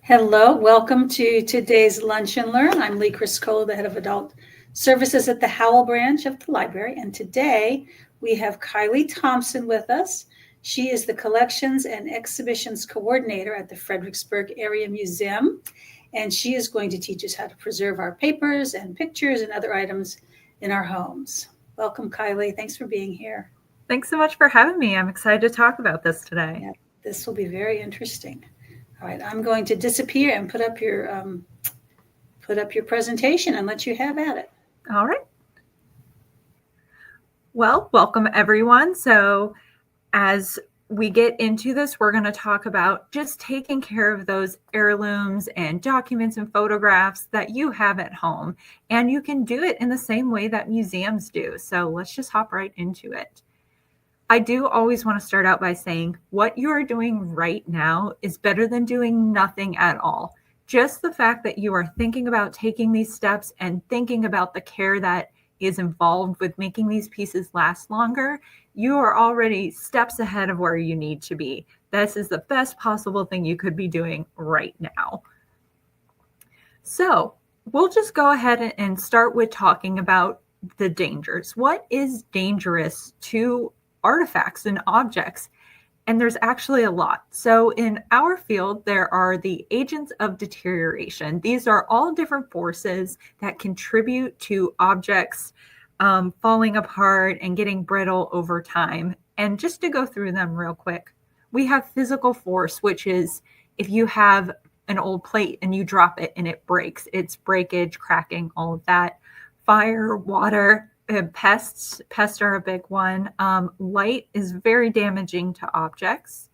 Hello, welcome to today's Lunch and Learn. I'm Lee Criscola, the head of adult services at the Howell branch of the library. And today we have Kylie Thomson with us. She is the collections and exhibitions coordinator at the Fredericksburg Area Museum. And she is going to teach us how to preserve our papers and pictures and other items in our homes. Welcome, Kylie. Thanks for being here. Thanks so much for having me. I'm excited to talk about this today. Yeah, this will be very interesting. All right, I'm going to disappear and put up your presentation and let you have at it. All right. Well, welcome everyone. So as we get into this, we're going to talk about just taking care of those heirlooms and documents and photographs that you have at home. And you can do it in the same way that museums do. So let's just hop right into it. I do always want to start out by saying what you are doing right now is better than doing nothing at all. Just the fact that you are thinking about taking these steps and thinking about the care that is involved with making these pieces last longer, you are already steps ahead of where you need to be. This is the best possible thing you could be doing right now. So we'll just go ahead and start with talking about the dangers. What is dangerous to artifacts and objects? And there's actually a lot. So in our field, there are the agents of deterioration. These are all different forces that contribute to objects falling apart and getting brittle over time. And just to go through them real quick, we have physical force, which is if you have an old plate and you drop it and it breaks, it's breakage, cracking, all of that. Fire, water, pests are a big one. Light is very damaging to objects.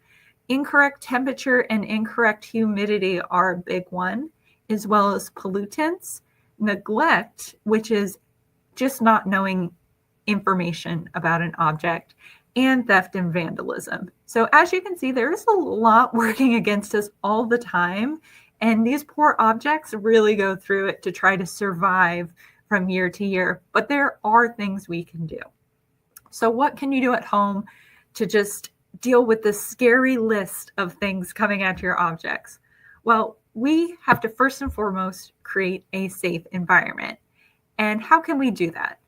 Incorrect temperature and incorrect humidity are a big one, as well as pollutants. Neglect, which is just not knowing information about an object, and theft and vandalism. So as you can see, there is a lot working against us all the time. And these poor objects really go through it to try to survive from year to year, but there are things we can do. So what can you do at home to just deal with this scary list of things coming at your objects? Well, we have to first and foremost create a safe environment. And how can we do that?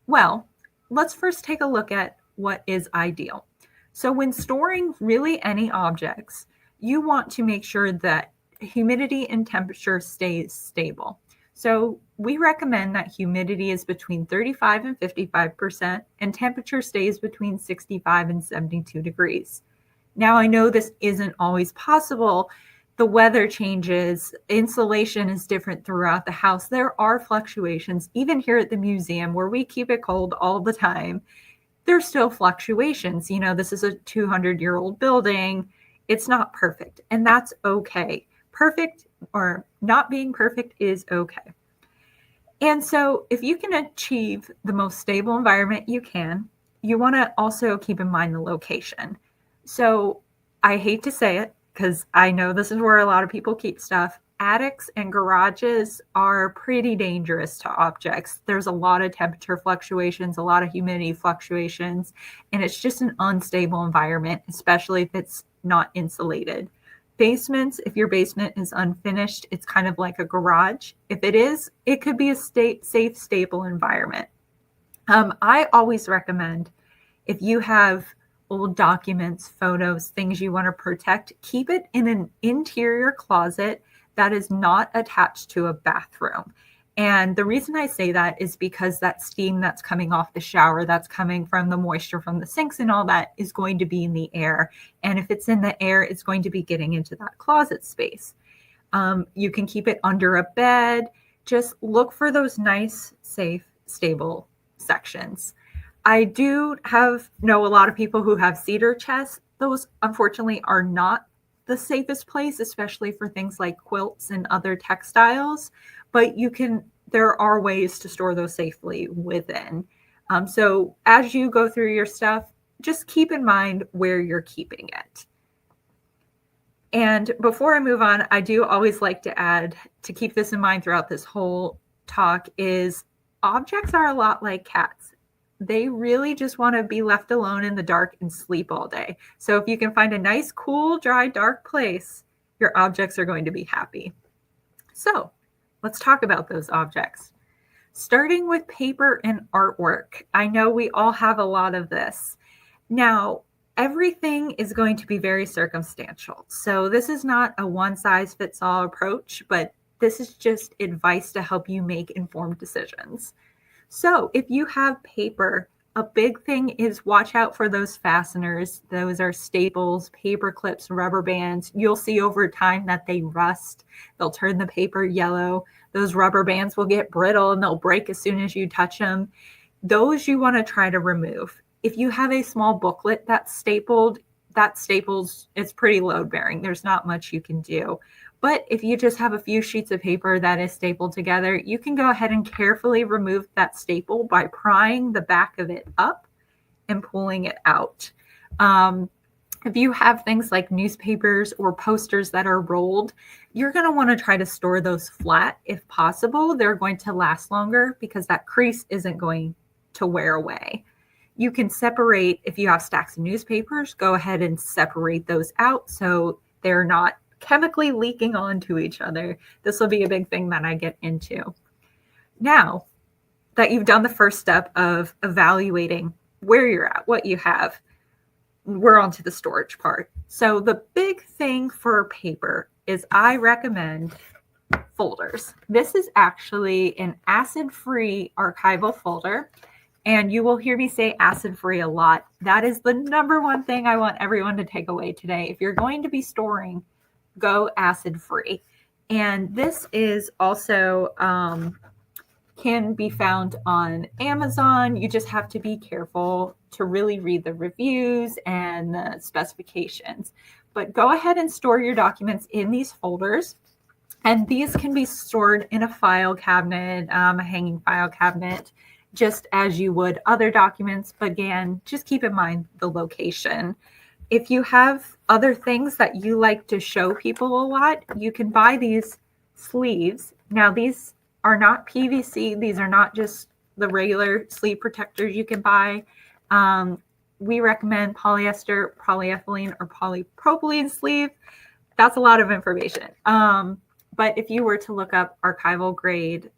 Well, let's first take a look at what is ideal. So when storing really any objects, you want to make sure that humidity and temperature stays stable. So we recommend that humidity is between 35 and 55% and temperature stays between 65 and 72 degrees. Now, I know this isn't always possible. The weather changes, insulation is different throughout the house. There are fluctuations, even here at the museum where we keep it cold all the time. There's still fluctuations. You know, this is a 200-year-old building. It's not perfect, and that's okay. Perfect or not being perfect is okay. And so if you can achieve the most stable environment you can, you want to also keep in mind the location. So I hate to say it because I know this is where a lot of people keep stuff. Attics and garages are pretty dangerous to objects. There's a lot of temperature fluctuations, a lot of humidity fluctuations, and it's just an unstable environment, especially if it's not insulated. Basements, if your basement is unfinished, it's kind of like a garage. If it is, it could be a safe, stable environment. I always recommend if you have old documents, photos, things you want to protect, keep it in an interior closet that is not attached to a bathroom. And the reason I say that is because that steam that's coming off the shower, that's coming from the moisture from the sinks and all that is going to be in the air. And if it's in the air, it's going to be getting into that closet space. You can keep it under a bed. Just look for those nice, safe, stable sections. I do know a lot of people who have cedar chests. Those unfortunately are not the safest place, especially for things like quilts and other textiles. But there are ways to store those safely within. So as you go through your stuff, just keep in mind where you're keeping it. And before I move on, I do always like to add, to keep this in mind throughout this whole talk, is objects are a lot like cats. They really just want to be left alone in the dark and sleep all day. So if you can find a nice, cool, dry, dark place, your objects are going to be happy. So let's talk about those objects. Starting with paper and artwork. I know we all have a lot of this. Now, everything is going to be very circumstantial. So this is not a one-size-fits-all approach, but this is just advice to help you make informed decisions. So if you have paper, a big thing is watch out for those fasteners. Those are staples, paper clips, rubber bands. You'll see over time that they rust. They'll turn the paper yellow. Those rubber bands will get brittle and they'll break as soon as you touch them. Those you want to try to remove. If you have a small booklet that's stapled, that staples, it's pretty load bearing. There's not much you can do. But if you just have a few sheets of paper that is stapled together, you can go ahead and carefully remove that staple by prying the back of it up and pulling it out. If you have things like newspapers or posters that are rolled, you're going to want to try to store those flat if possible. They're going to last longer because that crease isn't going to wear away. You can separate, if you have stacks of newspapers, go ahead and separate those out so they're not chemically leaking onto each other. This will be a big thing that I get into. Now that you've done the first step of evaluating where you're at, what you have, we're on to the storage part. So the big thing for paper is I recommend folders. This is actually an acid-free archival folder. And you will hear me say acid-free a lot. That is the number one thing I want everyone to take away today. If you're going to be storing, go acid-free. And this is also can be found on Amazon. You just have to be careful to really read the reviews and the specifications. But go ahead and store your documents in these folders. And these can be stored in a file cabinet, a hanging file cabinet, just as you would other documents. But again, just keep in mind the location. If you have other things that you like to show people a lot, you can buy these sleeves. Now, these are not PVC. These are not just the regular sleeve protectors you can buy. We recommend polyester, polyethylene, or polypropylene sleeve. That's a lot of information. But if you were to look up archival grade,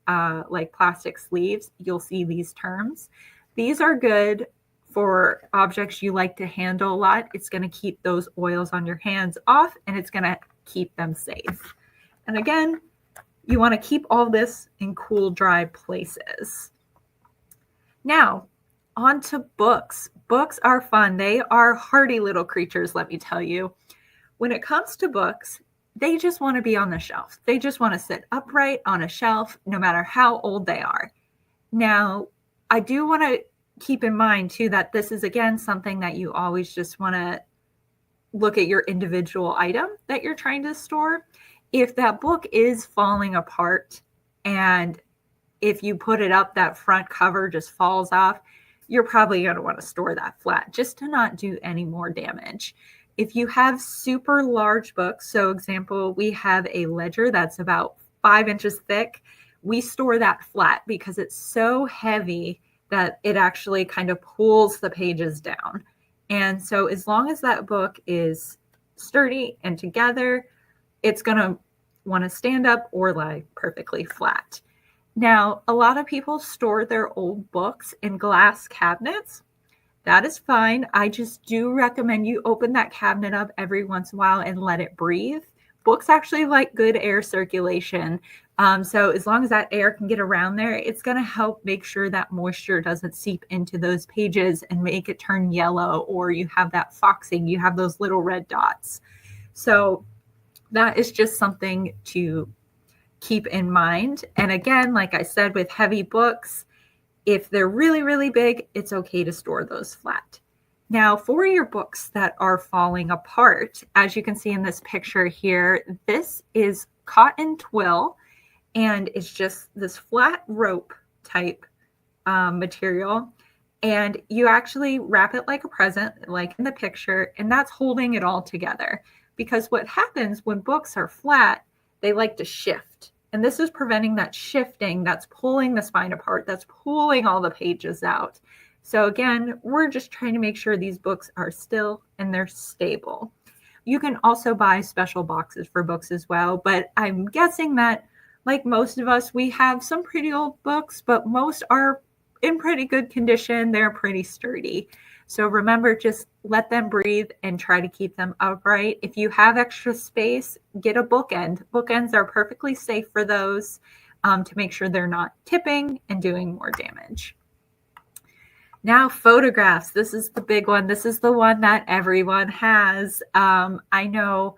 like plastic sleeves, you'll see these terms. These are good for objects you like to handle a lot. It's going to keep those oils on your hands off, and it's going to keep them safe. And again, you want to keep all this in cool, dry places. Now, on to books. Books are fun. They are hardy little creatures, let me tell you. When it comes to books, they just want to be on the shelf. They just want to sit upright on a shelf, no matter how old they are. Now, I do want to keep in mind, too, that this is, again, something that you always just want to look at your individual item that you're trying to store. If that book is falling apart and if you put it up, that front cover just falls off, you're probably going to want to store that flat just to not do any more damage. If you have super large books, so example, we have a ledger that's about 5 inches thick, we store that flat because it's so heavy that it actually kind of pulls the pages down. And so as long as that book is sturdy and together, it's going to want to stand up or lie perfectly flat. Now, a lot of people store their old books in glass cabinets. That is fine. I just do recommend you open that cabinet up every once in a while and let it breathe. Books actually like good air circulation. So as long as that air can get around there, it's going to help make sure that moisture doesn't seep into those pages and make it turn yellow, or you have that foxing, you have those little red dots. So that is just something to keep in mind. And again, like I said, with heavy books, if they're really, really big, it's okay to store those flat. Now, for your books that are falling apart, as you can see in this picture here, this is cotton twill, and it's just this flat rope type material. And you actually wrap it like a present, like in the picture, and that's holding it all together. Because what happens when books are flat, they like to shift. And this is preventing that shifting that's pulling the spine apart, that's pulling all the pages out. So again, we're just trying to make sure these books are still and they're stable. You can also buy special boxes for books as well, but I'm guessing that, like most of us, we have some pretty old books, but most are in pretty good condition. They're pretty sturdy. So remember, just let them breathe and try to keep them upright. If you have extra space, get a bookend. Bookends are perfectly safe for those, to make sure they're not tipping and doing more damage. Now, photographs. This is the big one. This is the one that everyone has. I know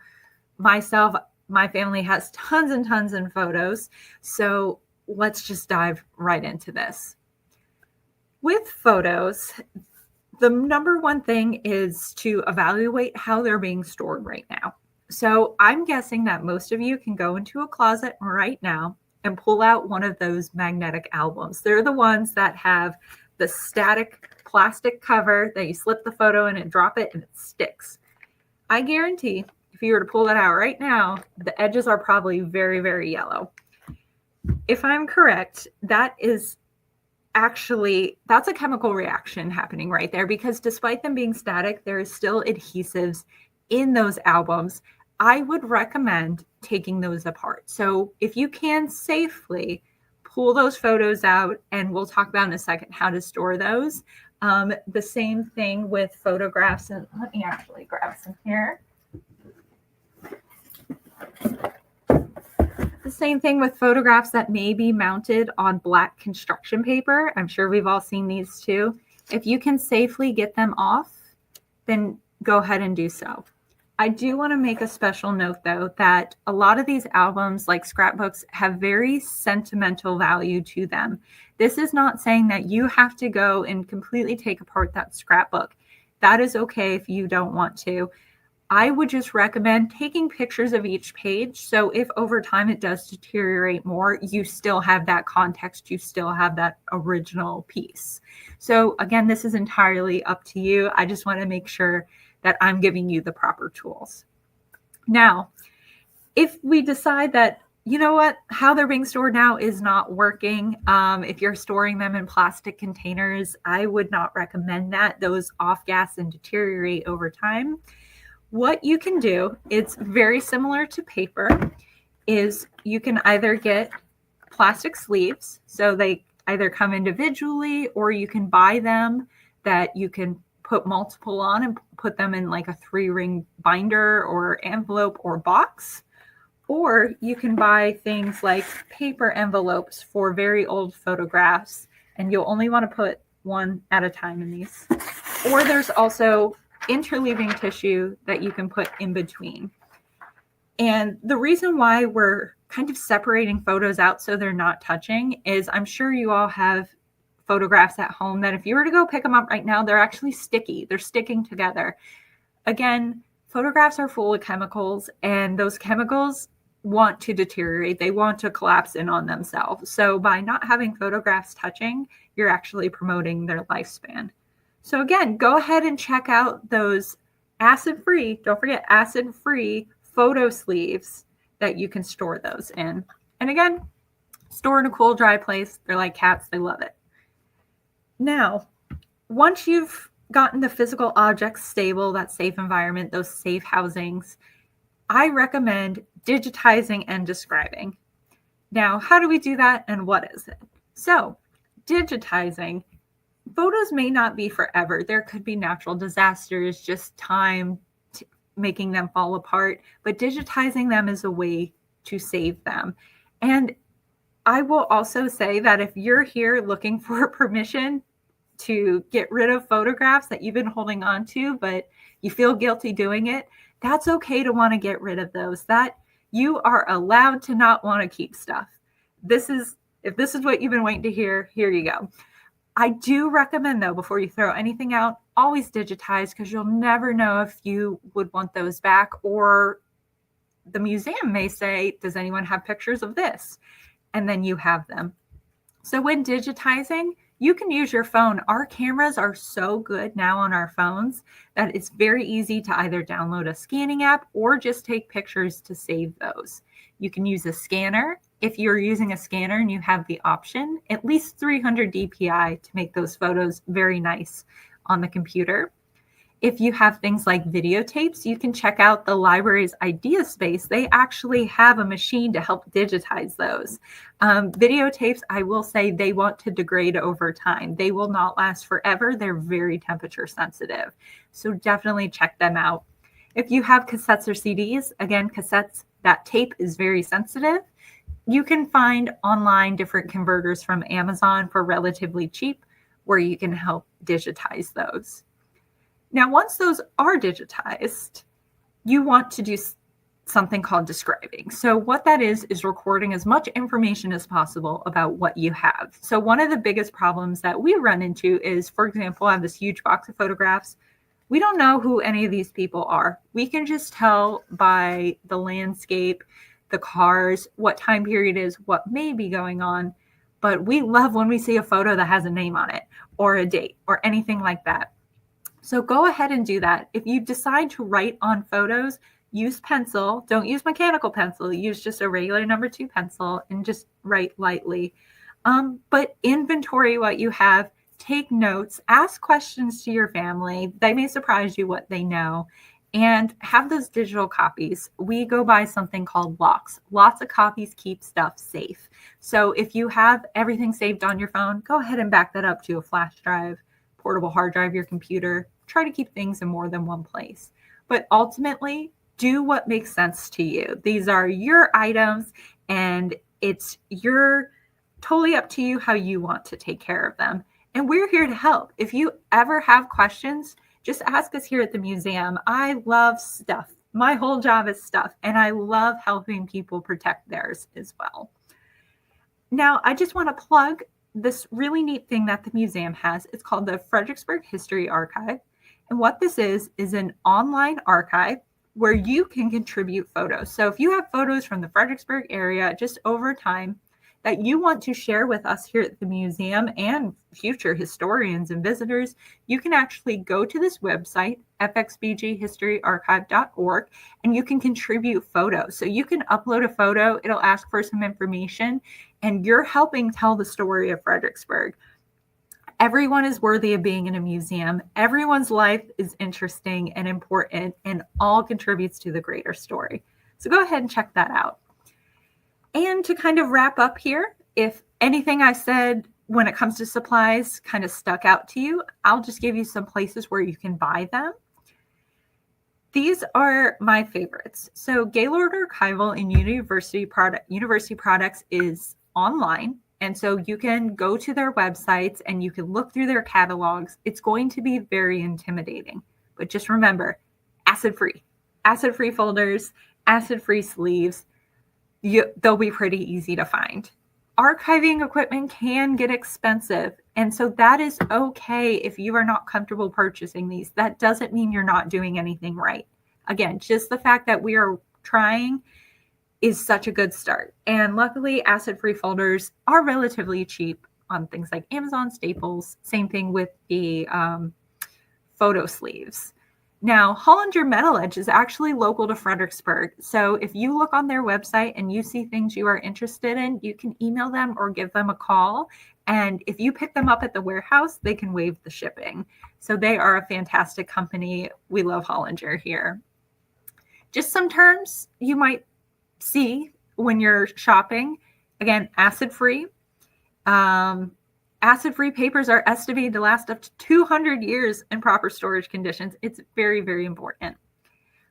myself, my family has tons and tons of photos. So let's just dive right into this. With photos, the number one thing is to evaluate how they're being stored right now. So I'm guessing that most of you can go into a closet right now and pull out one of those magnetic albums. They're the ones that have the static plastic cover that you slip the photo in and drop it and it sticks. I guarantee if you were to pull that out right now, the edges are probably very, very yellow. If I'm correct, that's a chemical reaction happening right there, because despite them being static, there is still adhesives in those albums. I would recommend taking those apart. So if you can safely pull those photos out, and we'll talk about in a second how to store those. The same thing with photographs, and let me actually grab some here. The same thing with photographs that may be mounted on black construction paper. I'm sure we've all seen these too. If you can safely get them off, then go ahead and do so. I do want to make a special note, though, that a lot of these albums, like scrapbooks, have very sentimental value to them. This is not saying that you have to go and completely take apart that scrapbook. That is okay if you don't want to. I would just recommend taking pictures of each page. So if over time it does deteriorate more, you still have that context, you still have that original piece. So again, this is entirely up to you. I just want to make sure that I'm giving you the proper tools. Now, if we decide that, you know what, how they're being stored now is not working, if you're storing them in plastic containers, I would not recommend that. Those off-gas and deteriorate over time. What you can do, it's very similar to paper, is you can either get plastic sleeves. So they either come individually, or you can buy them that you can put multiple on and put them in like a 3-ring binder or envelope or box. Or you can buy things like paper envelopes for very old photographs, and you'll only want to put one at a time in these. Or there's also interleaving tissue that you can put in between. And the reason why we're kind of separating photos out so they're not touching is, I'm sure you all have photographs at home that if you were to go pick them up right now, they're actually sticky. They're sticking together. Again, photographs are full of chemicals, and those chemicals want to deteriorate. They want to collapse in on themselves. So by not having photographs touching, you're actually promoting their lifespan. So again, go ahead and check out those acid-free, don't forget acid-free photo sleeves that you can store those in. And again, store in a cool, dry place. They're like cats. They love it. Now, once you've gotten the physical objects stable, that safe environment, those safe housings, I recommend digitizing and describing. Now, how do we do that, and what is it? So, digitizing. Photos may not be forever. There could be natural disasters, just time making them fall apart, but digitizing them is a way to save them. And I will also say that if you're here looking for permission to get rid of photographs that you've been holding on to, but you feel guilty doing it, that's okay to want to get rid of those. That you are allowed to not want to keep stuff. If this is what you've been waiting to hear, here you go. I do recommend, though, before you throw anything out, always digitize, because you'll never know if you would want those back, or the museum may say, does anyone have pictures of this? And then you have them. So when digitizing, you can use your phone. Our cameras are so good now on our phones that it's very easy to either download a scanning app or just take pictures to save those. You can use a scanner. If you're using a scanner and you have the option, at least 300 DPI to make those photos very nice on the computer. If you have things like videotapes, you can check out the library's Idea Space. They actually have a machine to help digitize those. Videotapes, I will say, they want to degrade over time. They will not last forever. They're very temperature sensitive. So definitely check them out. If you have cassettes or CDs, again, cassettes, that tape is very sensitive. You can find online different converters from Amazon for relatively cheap, where you can help digitize those. Now, once those are digitized, you want to do something called describing. So what that is recording as much information as possible about what you have. So one of the biggest problems that we run into is, for example, I have this huge box of photographs. We don't know who any of these people are. We can just tell by the landscape, the cars, what time period is, what may be going on. But we love when we see a photo that has a name on it or a date or anything like that. So go ahead and do that. If you decide to write on photos, use pencil. Don't use mechanical pencil. Use just a regular number 2 pencil and just write lightly. But inventory what you have. Take notes. Ask questions to your family. They may surprise you what they know. And have those digital copies. We go by something called locks. Lots of copies keep stuff safe. So if you have everything saved on your phone, go ahead and back that up to a flash drive, portable hard drive, your computer. Try to keep things in more than one place. But ultimately, do what makes sense to you. These are your items, and it's totally up to you how you want to take care of them. And we're here to help. If you ever have questions, just ask us here at the museum. I love stuff. My whole job is stuff, and I love helping people protect theirs as well. Now, I just want to plug this really neat thing that the museum has. It's called the Fredericksburg History Archive. And what this is an online archive where you can contribute photos. So if you have photos from the Fredericksburg area just over time that you want to share with us here at the museum and future historians and visitors, you can actually go to this website, fxbghistoryarchive.org, and you can contribute photos. So you can upload a photo, it'll ask for some information, and you're helping tell the story of Fredericksburg. Everyone is worthy of being in a museum. Everyone's life is interesting and important and all contributes to the greater story. So go ahead and check that out. And to kind of wrap up here, if anything I said when it comes to supplies kind of stuck out to you, I'll just give you some places where you can buy them. These are my favorites. So Gaylord Archival and University Products is online. And so you can go to their websites and you can look through their catalogs. It's going to be very intimidating. But just remember, acid-free folders, acid-free sleeves. They'll be pretty easy to find. Archiving equipment can get expensive. And so that is okay if you are not comfortable purchasing these. That doesn't mean you're not doing anything right. Again, just the fact that we are trying is such a good start. And luckily, acid-free folders are relatively cheap on things like Amazon, Staples. Same thing with the photo sleeves. Now, Hollinger Metal Edge is actually local to Fredericksburg. So if you look on their website and you see things you are interested in, you can email them or give them a call. And if you pick them up at the warehouse, they can waive the shipping. So they are a fantastic company. We love Hollinger here. Just some terms you might see when you're shopping. Again, acid-free. Acid-free papers are estimated to last up to 200 years in proper storage conditions. It's very, very important.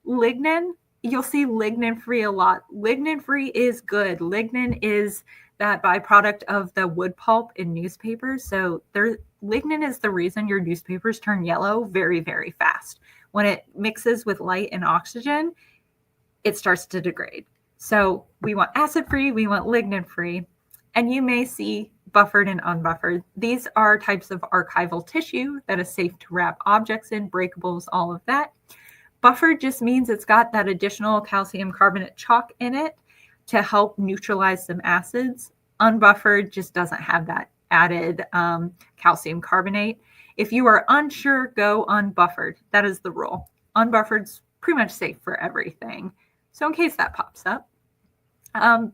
Lignin, you'll see lignin-free a lot. Lignin-free is good. Lignin is that byproduct of the wood pulp in newspapers. So lignin is the reason your newspapers turn yellow very, very fast. When it mixes with light and oxygen, it starts to degrade. So we want acid-free, we want lignin-free, and you may see buffered and unbuffered. These are types of archival tissue that is safe to wrap objects in, breakables, all of that. Buffered just means it's got that additional calcium carbonate chalk in it to help neutralize some acids. Unbuffered just doesn't have that added calcium carbonate. If you are unsure, go unbuffered. That is the rule. Unbuffered's pretty much safe for everything. So in case that pops up,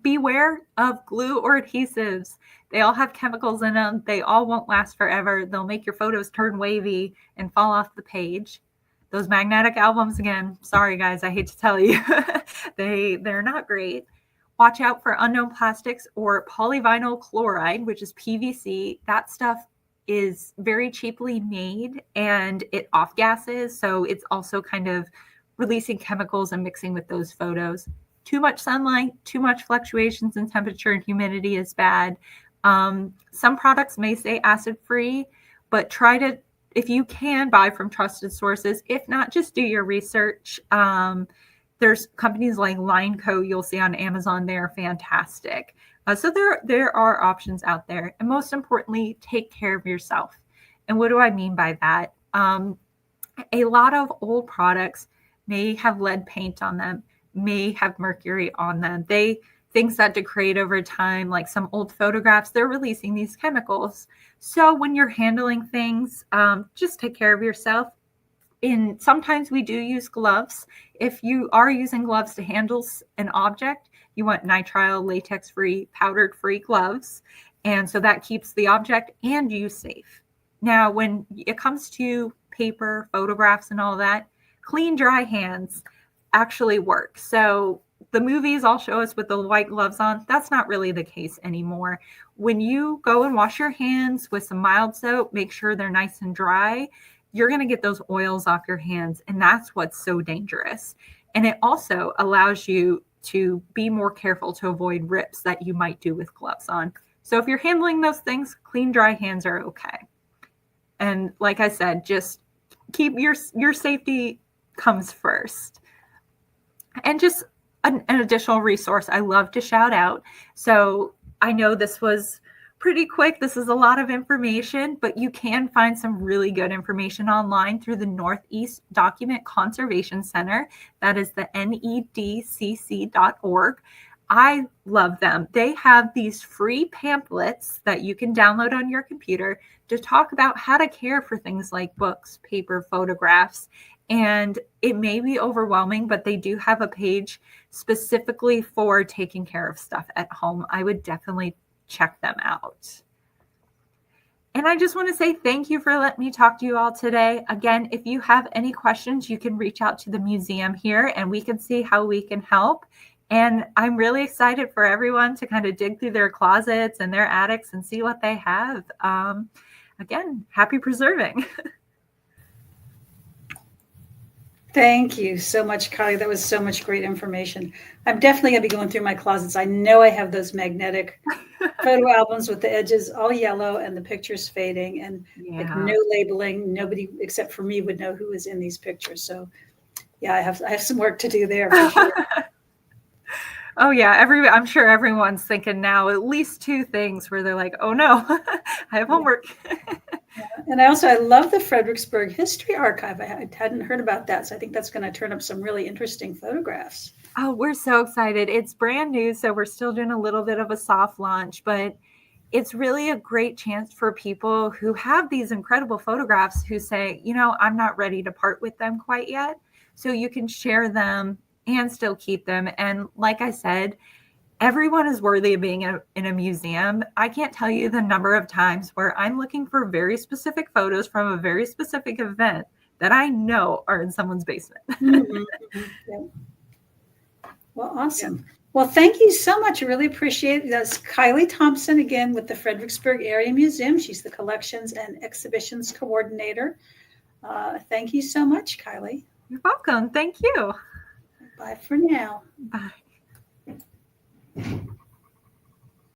beware of glue or adhesives. They all have chemicals in them. They all won't last forever. They'll make your photos turn wavy and fall off the page. Those magnetic albums, again, sorry guys, I hate to tell you, they're not great. Watch out for unknown plastics or polyvinyl chloride, which is PVC. That stuff is very cheaply made and it off gases. So it's also kind of releasing chemicals and mixing with those photos. Too much sunlight, too much fluctuations in temperature and humidity is bad. Some products may say acid free, but try to, if you can, buy from trusted sources. If not, just do your research. There's companies like Line Co. you'll see on Amazon. They're fantastic. So there are options out there. And most importantly, take care of yourself. And what do I mean by that? A lot of old products may have lead paint on them, may have mercury on them. Things that degrade over time, like some old photographs, they're releasing these chemicals. So when you're handling things, just take care of yourself. Sometimes we do use gloves. If you are using gloves to handle an object, you want nitrile, latex-free, powdered-free gloves. And so that keeps the object and you safe. Now, when it comes to paper, photographs, and all that, clean, dry hands actually work. So the movies all show us with the white gloves on. That's not really the case anymore. When you go and wash your hands with some mild soap, make sure they're nice and dry, you're going to get those oils off your hands. And that's what's so dangerous. And it also allows you to be more careful to avoid rips that you might do with gloves on. So if you're handling those things, clean, dry hands are okay. And like I said, just keep your safety comes first. And just an additional resource I love to shout out. So I know this was pretty quick. This is a lot of information, but you can find some really good information online through the Northeast Document Conservation Center. That is the nedcc.org. I love them. They have these free pamphlets that you can download on your computer to talk about how to care for things like books, paper, photographs. And it may be overwhelming, but they do have a page specifically for taking care of stuff at home. I would definitely check them out. And I just want to say thank you for letting me talk to you all today. Again, if you have any questions, you can reach out to the museum here and we can see how we can help. And I'm really excited for everyone to kind of dig through their closets and their attics and see what they have. Again, happy preserving. Thank you so much, Kylie. That was so much great information. I'm definitely going to be going through my closets. I know I have those magnetic photo albums with the edges all yellow and the pictures fading and like no labeling. Nobody except for me would know who is in these pictures. So yeah, I have some work to do there for sure. Oh yeah, I'm sure everyone's thinking now at least two things where they're like, oh no, I have homework. Yeah. And I love the Fredericksburg History Archive. I hadn't heard about that. So I think that's going to turn up some really interesting photographs. Oh, we're so excited. It's brand new, so we're still doing a little bit of a soft launch, but it's really a great chance for people who have these incredible photographs who say, I'm not ready to part with them quite yet. So you can share them and still keep them. And like I said, everyone is worthy of being in a museum. I can't tell you the number of times where I'm looking for very specific photos from a very specific event that I know are in someone's basement. Mm-hmm. Yeah. Well, awesome. Yeah. Well, thank you so much. I really appreciate it. That's Kylie Thomson again with the Fredericksburg Area Museum. She's the Collections and Exhibitions Coordinator. Thank you so much, Kylie. You're welcome. Thank you. Bye for now. Bye.